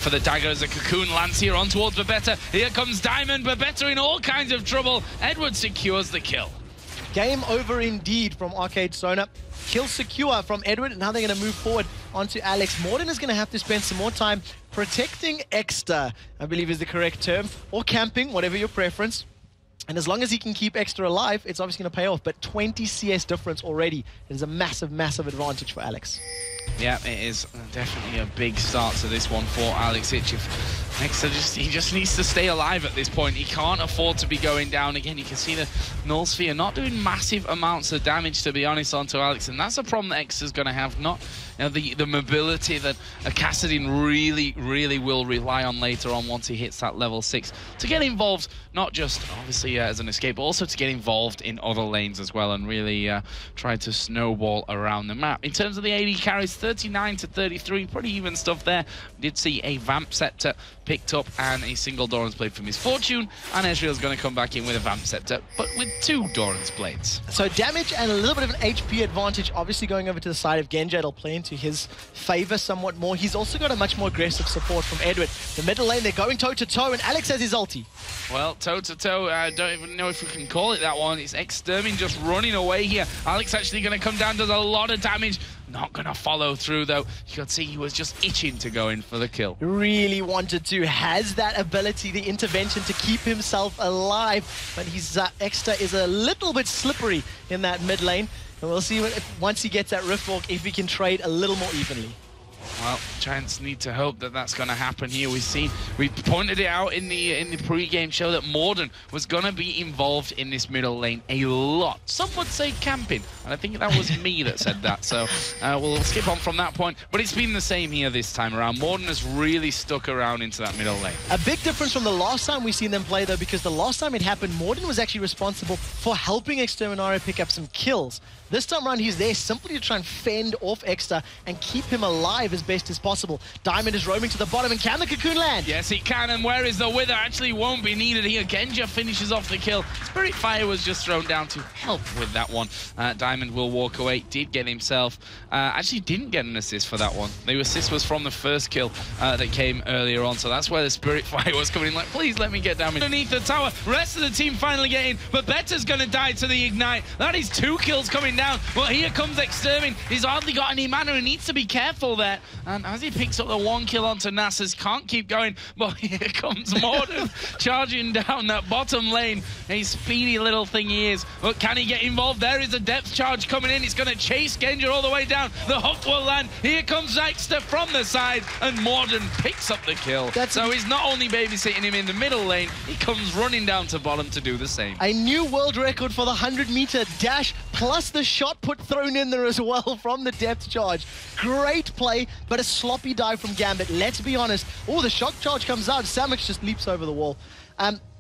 For the dagger as a cocoon lands here on towards Babetta. Here comes Diamond. Babetta in all kinds of trouble. Edward secures the kill. Game over indeed from Arcade Sona. Kill secure from Edward. Now they're going to move forward onto Alex. Morden is going to have to spend some more time protecting Extra, I believe is the correct term, or camping, whatever your preference. And as long as he can keep Extra alive, it's obviously going to pay off. But 20 CS difference already. It is a massive, massive advantage for Alex. Yeah, it is definitely a big start to this one for Alex Ich. He just needs to stay alive at this point. He can't afford to be going down again. You can see the Null Sphere not doing massive amounts of damage, to be honest, onto Alex, and that's a problem that X is going to have. Not the mobility that a Kassadin really will rely on later on once he hits that level 6 to get involved, not just obviously as an escape, but also to get involved in other lanes as well and really try to snowball around the map. In terms of the AD carries, 39 to 33, pretty even stuff there. We did see a Vamp Scepter picked up and a single Doran's Blade for Misfortune, and Ezreal's going to come back in with a Vamp Scepter, but with 2 Doran's Blades. So damage and a little bit of an HP advantage, obviously going over to the side of Genja. It'll play into his favor somewhat more. He's also got a much more aggressive support from Edward. The middle lane, they're going toe-to-toe, and Alex has his ulti. Well, toe-to-toe, I don't even know if we can call it that one. It's Extermin just running away here. Alex actually going to come down, does a lot of damage. Not going to follow through, though. You could see he was just itching to go in for the kill. Really wanted to. Has that ability, the intervention to keep himself alive. But his Extra is a little bit slippery in that mid lane. And we'll see once he gets that Rift Walk, if we can trade a little more evenly. Well, Giants need to hope that that's going to happen here. We pointed it out in the pre-game show that Morden was going to be involved in this middle lane a lot. Some would say camping, and I think that was me that said that. So we'll skip on from that point. But it's been the same here this time around. Morden has really stuck around into that middle lane. A big difference from the last time we've seen them play, though, because the last time it happened, Morden was actually responsible for helping Exterminario pick up some kills. This time around, he's there simply to try and fend off Extra and keep him alive as best as possible. Diamond is roaming to the bottom, and can the cocoon land? Yes, he can, and where is the Wither? Actually won't be needed here. Genja finishes off the kill. Spirit Fire was just thrown down to help with that one. Diamond will walk away. Did get himself... actually didn't get an assist for that one. The assist was from the first kill that came earlier on, so that's where the Spirit Fire was coming in. Like, please let me get damage. Underneath the tower, rest of the team finally get in, but Betta's going to die to the Ignite. That is 2 kills coming down. Well, here comes Extermin. He's hardly got any mana. He needs to be careful there. And as he picks up the 1 kill onto Nasus, can't keep going. But here comes Morden charging down that bottom lane. A speedy little thing he is. But can he get involved? There is a depth charge coming in. It's going to chase Genja all the way down. The hook will land. Here comes Exter from the side. And Morden picks up the kill. So he's not only babysitting him in the middle lane, he comes running down to bottom to do the same. A new world record for the 100-meter dash, plus the shot put thrown in there as well from the depth charge. Great play, but a sloppy dive from Gambit. Let's be honest. Oh, the shock charge comes out. Samux just leaps over the wall.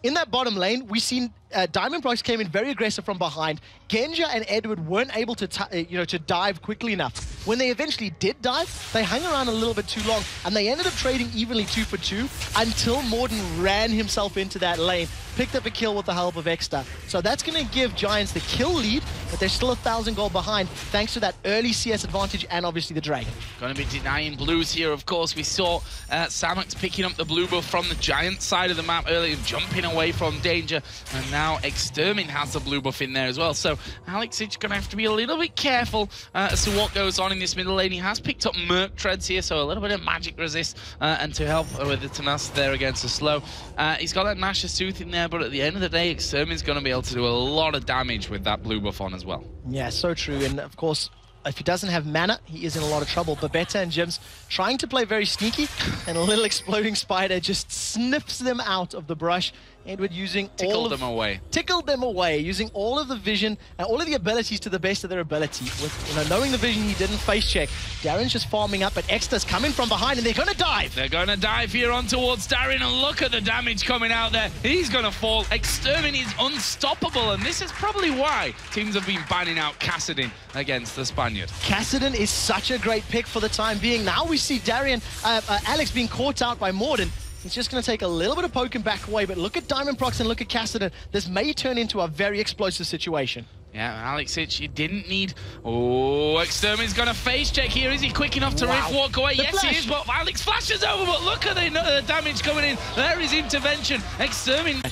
In that bottom lane, we've seen Diamond Prox came in very aggressive from behind. Genja and Edward weren't able to, to dive quickly enough. When they eventually did dive, they hung around a little bit too long, and they ended up trading evenly 2 for 2 until Morden ran himself into that lane, picked up a kill with the help of Extra. So that's going to give Giants the kill lead, but they're still 1,000 gold behind, thanks to that early CS advantage and obviously the Dragon. Going to be denying blues here, of course. We saw Samux picking up the blue buff from the Giant side of the map earlier, jumping away from danger, and now Extermin has the blue buff in there as well. So Alex is going to have to be a little bit careful as to what goes on in this middle lane. He has picked up Merc Treads here, so a little bit of magic resist and to help with the tenacity there against the slow. He's got that Nash's Tooth in there, but at the end of the day, Extermin's going to be able to do a lot of damage with that blue buff on as well. Yeah, so true. And of course, if he doesn't have mana, he is in a lot of trouble. Babetta and Jims trying to play very sneaky, and a little exploding spider just sniffs them out of the brush. Edward using tickled them away, using all of the vision and all of the abilities to the best of their ability. With knowing the vision, he didn't face check. Darren's just farming up, but Extra's coming from behind, and they're going to dive. They're going to dive here on towards Darren, and look at the damage coming out there. He's going to fall. Extermin is unstoppable, and this is probably why teams have been banning out Kassadin against the Spaniard. Kassadin is such a great pick for the time being. Now we see Alex being caught out by Morden. He's just going to take a little bit of poke and back away, but look at Diamond Prox and look at Kassadin. This may turn into a very explosive situation. Yeah, Alex Hitch, you didn't need... Oh, Extermin's going to face check here. Is he quick enough to Rift walk away? Yes, he is, but Alex flashes over, but look at the damage coming in. There is intervention. Extermin...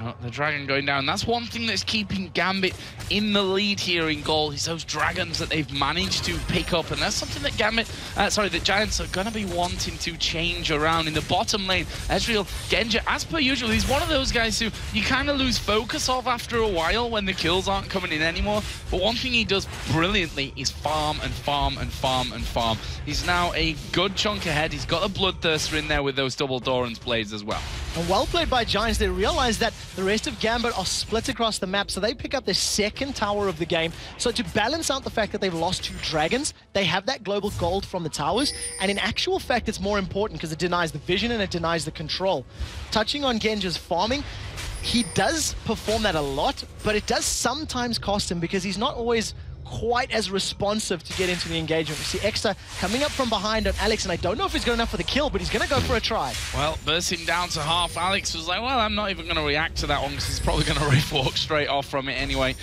Oh, the Dragon going down. That's one thing that's keeping Gambit in the lead here in goal, is those Dragons that they've managed to pick up, and that's something that the Giants are going to be wanting to change around in the bottom lane. Ezreal, Genja, as per usual, he's one of those guys who you kind of lose focus of after a while when the kills aren't coming in anymore, but one thing he does brilliantly is farm and farm and farm and farm. He's now a good chunk ahead. He's got a Bloodthirster in there with those double Doran's plays as well. And well played by Giants. They realize that the rest of Gambit are split across the map, so they pick up the second tower of the game. So to balance out the fact that they've lost 2 Dragons, they have that global gold from the towers, and in actual fact it's more important because it denies the vision and it denies the control. Touching on Genja's farming, he does perform that a lot, but it does sometimes cost him because he's not always quite as responsive to get into the engagement. We see Extra coming up from behind on Alex, and I don't know if he's good enough for the kill, but he's going to go for a try. Well, bursting down to half, Alex was like, well, I'm not even going to react to that one because he's probably going to Rift walk straight off from it anyway.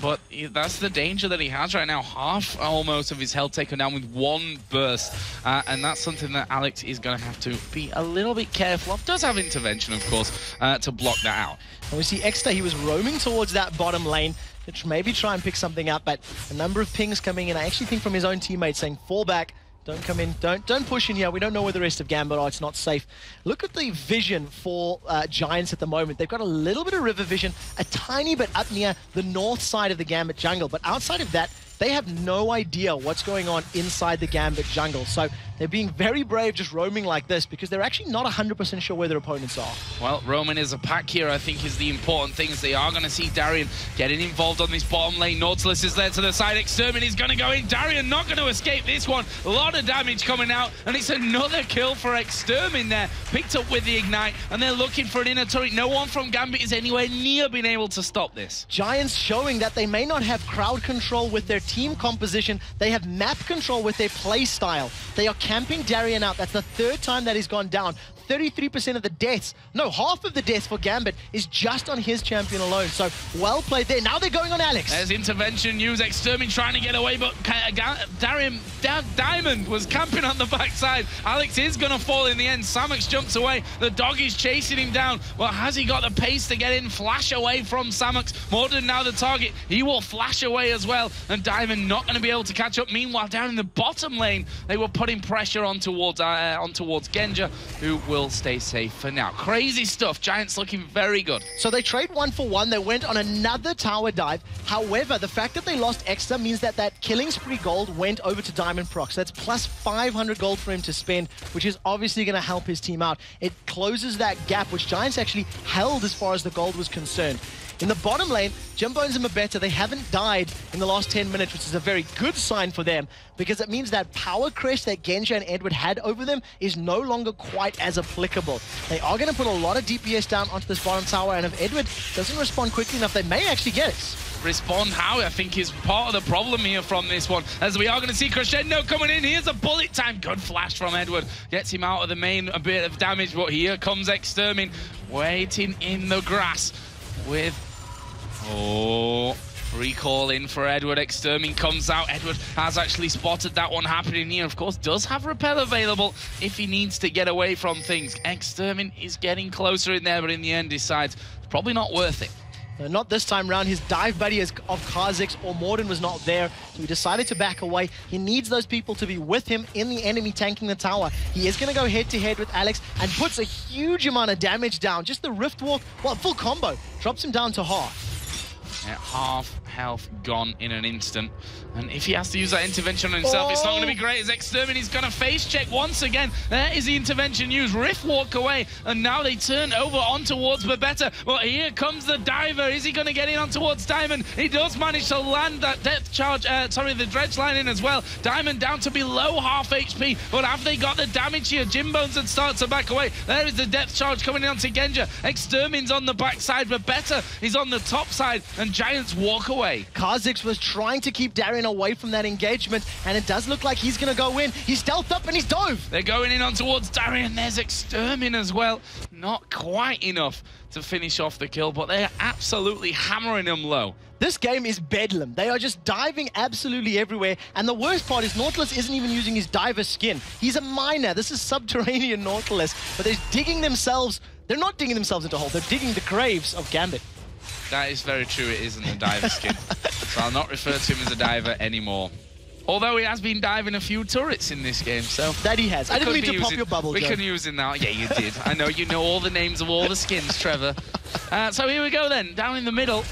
But that's the danger that he has right now. Half almost of his health taken down with 1 burst. And that's something that Alex is going to have to be a little bit careful of. Does have intervention, of course, to block that out. And we see Extra, he was roaming towards that bottom lane to maybe try and pick something up, but a number of pings coming in. I actually think from his own teammates saying, fall back, don't come in, don't push in here. We don't know where the rest of Gambit are. It's not safe. Look at the vision for Giants at the moment. They've got a little bit of river vision, a tiny bit up near the north side of the Gambit jungle, but outside of that, they have no idea what's going on inside the Gambit jungle. So they're being very brave just roaming like this because they're actually not 100% sure where their opponents are. Well, roaming as a pack here, I think, is the important thing, as they are going to see Darian getting involved on this bottom lane. Nautilus is there to the side. Extermin is going to go in. Darian not going to escape this one. A lot of damage coming out, and it's another kill for Extermin there. Picked up with the Ignite, and they're looking for an inner turret. No one from Gambit is anywhere near being able to stop this. Giants showing that they may not have crowd control with their team composition. They have map control with their play style. They are camping Darian out. That's the 3rd time that he's gone down. 33% of the deaths, no, half of the deaths for Gambit is just on his champion alone. So well played there. Now they're going on Alex. There's intervention news. Extermin trying to get away, but Diamond was camping on the backside. Alex is going to fall in the end. Samuks jumps away. The dog is chasing him down. Well, has he got the pace to get in? Flash away from Samuks. Morden now the target. He will flash away as well. And Diamond not going to be able to catch up. Meanwhile, down in the bottom lane, they were putting pressure on towards Genja, who will stay safe for now. Crazy stuff. Giants looking very good. So they trade 1 for 1. They went on another tower dive. However, the fact that they lost Extra means that killing spree gold went over to Diamond Proc. So that's plus 500 gold for him to spend, which is obviously going to help his team out. It closes that gap, which Giants actually held as far as the gold was concerned. In the bottom lane, Jimbones and Mabeta, they haven't died in the last 10 minutes, which is a very good sign for them, because it means that power crest that Genja and Edward had over them is no longer quite as applicable. They are going to put a lot of DPS down onto this bottom tower, and if Edward doesn't respond quickly enough, they may actually get it. Respond how, I think, is part of the problem here from this one, as we are going to see Crescendo coming in. Here's a bullet time. Good flash from Edward. Gets him out of the main, a bit of damage, but here comes Extermin, waiting in the grass with... Oh, recall in for Edward. Extermin comes out. Edward has actually spotted that one happening here. Of course, does have repel available if he needs to get away from things. Extermin is getting closer in there, but in the end decides it's probably not worth it. Not this time round. His dive buddy of Kha'Zix or Morden was not there, so he decided to back away. He needs those people to be with him in the enemy tanking the tower. He is going to go head-to-head with Alex and puts a huge amount of damage down. Just the Rift Walk, well, full combo, drops him down to half. Yeah, half health gone in an instant. And if he has to use that intervention on himself, it's not going to be great, as Extermin is going to face check once again. There is the intervention used. Rift walk away, and now they turn over on towards Babetta. Well, here comes the diver. Is he going to get in on towards Diamond? He does manage to land that depth charge, the dredge line in as well. Diamond down to below half HP, but have they got the damage here? Jimbones and starts to back away. There is the depth charge coming in onto Genja. Extermin's on the backside, Babetta is on the top side, and Giants walk away. Kha'Zix was trying to keep Darian away from that engagement, and it does look like he's going to go in. He's stealthed up and he's dove. They're going in on towards Darian. There's Extermin as well. not quite enough to finish off the kill, but they're absolutely hammering him low. This game is bedlam. They are just diving absolutely everywhere. And the worst part is Nautilus isn't even using his diver skin. He's a miner. This is subterranean Nautilus. But they're digging themselves. They're not digging themselves into a hole. They're digging the graves of Gambit. That is very true. It isn't a diver skin. So I'll not refer to him as a diver anymore. Although he has been diving a few turrets in this game, so... That he has. I didn't mean to pop your bubble, We Joe. can use him now. Yeah, you did. I know you know all the names of all the skins, Trevor. So here we go then, down in the middle.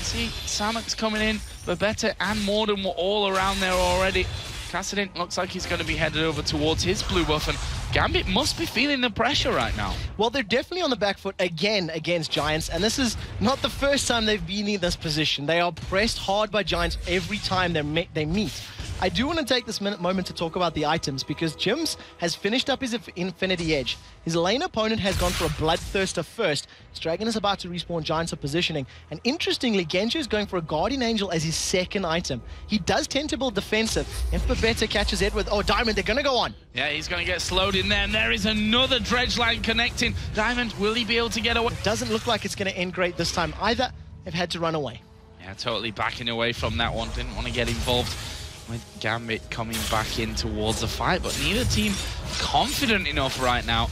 See, Samux coming in, Babetta and Morden were all around there already. Kassadin looks like he's going to be headed over towards his blue buff, and Gambit must be feeling the pressure right now. Well, they're definitely on the back foot again against Giants, and this is not the first time they've been in this position. They are pressed hard by Giants every time they meet. I do want to take this moment to talk about the items, because Jims has finished up his Infinity Edge. His lane opponent has gone for a Bloodthirster first. His Dragon is about to respawn, Giants are positioning. And interestingly, Genji is going for a Guardian Angel as his second item. He does tend to build defensive. If Babetta catches Edward, oh, Diamond, they're going to go on. Yeah, he's going to get slowed in there, and there is another dredge line connecting. Diamond, will he be able to get away? Doesn't look like it's going to end great this time either. They've had to run away. Yeah, totally backing away from that one. Didn't want to get involved with Gambit coming back in towards the fight, but neither team confident enough right now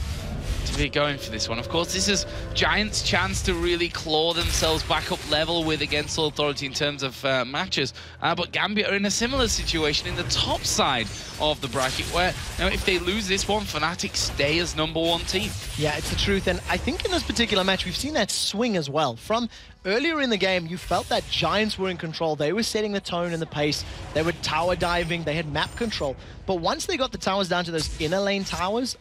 to be going for this one. Of course, this is Giants' chance to really claw themselves back up level with Against All Authority in terms of matches, but Gambit are in a similar situation in the top side of the bracket where, you know, if they lose this one, Fnatic stay as #1 team. Yeah, it's the truth, and I think in this particular match we've seen that swing as well. From earlier in the game, you felt that Giants were in control. They were setting the tone and the pace. They were tower diving. They had map control. But once they got the towers down to those inner lane towers,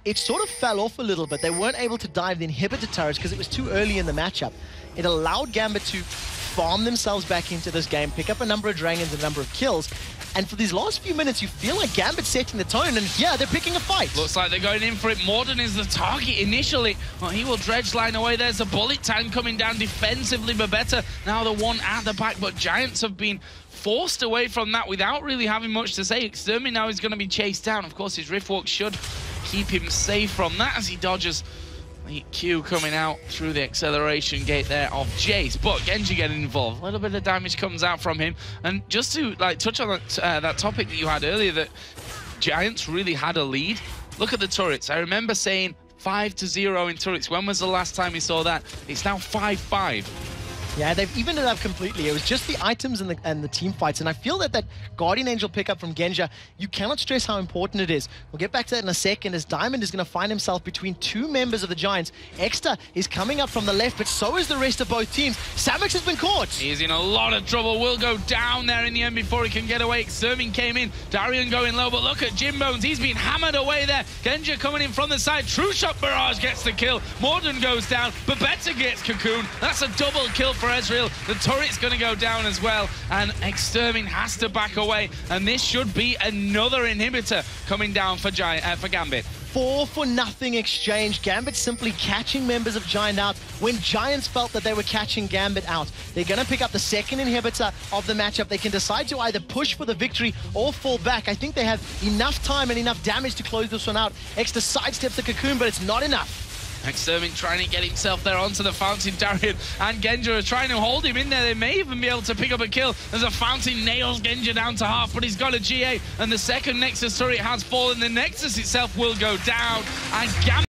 it sort of fell off a little bit. They weren't able to dive the inhibitor turrets because it was too early in the matchup. It allowed Gambit to farm themselves back into this game, pick up a number of dragons and a number of kills. And for these last few minutes, you feel like Gambit's setting the tone, and yeah, they're picking a fight. Looks like they're going in for it. Morden is the target initially. Well, he will dredge line away. There's a bullet time coming down defensively. Babetta now the one at the back, but Giants have been forced away from that without really having much to say. Extermin now is going to be chased down. Of course, his Riftwalk should keep him safe from that as he dodges the Q coming out through the acceleration gate there of Jace. But Genji getting involved. A little bit of damage comes out from him. And just to touch on that topic that you had earlier, that Giants really had a lead. Look at the turrets. I remember saying 5-0 in turrets. When was the last time we saw that? It's now 5-5. Yeah, they've evened it up completely. It was just the items and the team fights. And I feel that Guardian Angel pickup from Genja, you cannot stress how important it is. We'll get back to that in a second, as Diamond is going to find himself between two members of the Giants. Exter is coming up from the left, but so is the rest of both teams. Samux has been caught. He's in a lot of trouble. Will go down there in the end before he can get away. Xermin came in. Darian going low, but look at Jimbones. He's been hammered away there. Genja coming in from the side. True Shot Barrage gets the kill. Morden goes down. Babetta gets Cocoon. That's a double kill for Ezreal. The turret's going to go down as well, and Extermin has to back away, and this should be another inhibitor coming down for Gambit. 4-for-nothing exchange. Gambit simply catching members of Giant out when Giants felt that they were catching Gambit out. They're going to pick up the second inhibitor of the matchup. They can decide to either push for the victory or fall back. I think they have enough time and enough damage to close this one out. Extra sidesteps the Cocoon, but it's not enough. Extermin trying to get himself there onto the fountain. Darian and Genja are trying to hold him in there. They may even be able to pick up a kill. There's a fountain, nails Genja down to half, but he's got a GA, and the second Nexus turret has fallen. The Nexus itself will go down, and Gambit